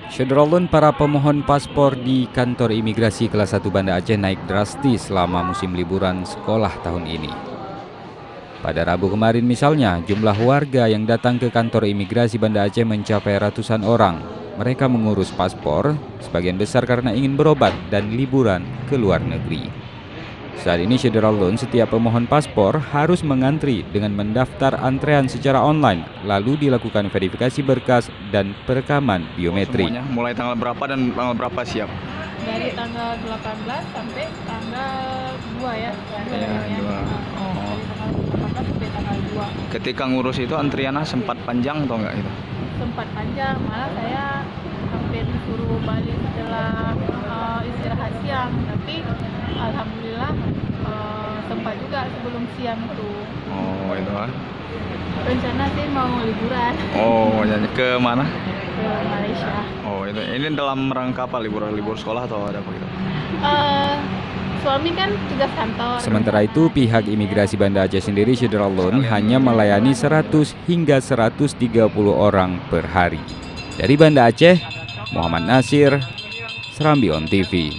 Syederalun para pemohon paspor di kantor imigrasi kelas 1 Banda Aceh naik drastis selama musim liburan sekolah tahun ini. Pada Rabu kemarin misalnya, jumlah warga yang datang ke kantor imigrasi Banda Aceh mencapai ratusan orang. Mereka mengurus paspor, sebagian besar karena ingin berobat dan liburan ke luar negeri. Saat ini Syederalun setiap pemohon paspor harus mengantri dengan mendaftar antrean secara online, lalu dilakukan verifikasi berkas dan perekaman biometrik. Semuanya mulai tanggal berapa dan tanggal berapa siap? Dari tanggal 18 sampai tanggal 2 ya. Iya, 2. Oh. Dari tanggal 18 sampai tanggal 2. Ketika ngurus itu antriannya sempat panjang atau enggak itu? Sempat panjang, malah saya hampir disuruh balik setelah istirahat siang, tapi alhamdulillah sempat juga sebelum siang itu. Oh, itu ah. Rencana sih mau liburan Oh, jadi ke mana? ke Malaysia. Oh, itu. Ini dalam rangka apa? Libur sekolah atau ada apa gitu? Suami kan tugas kantor. Sementara itu, pihak imigrasi Banda Aceh sendiri Syederalun hanya melayani 100 hingga 130 orang per hari. Dari Banda Aceh, Muhammad Nasir, Serambi On TV.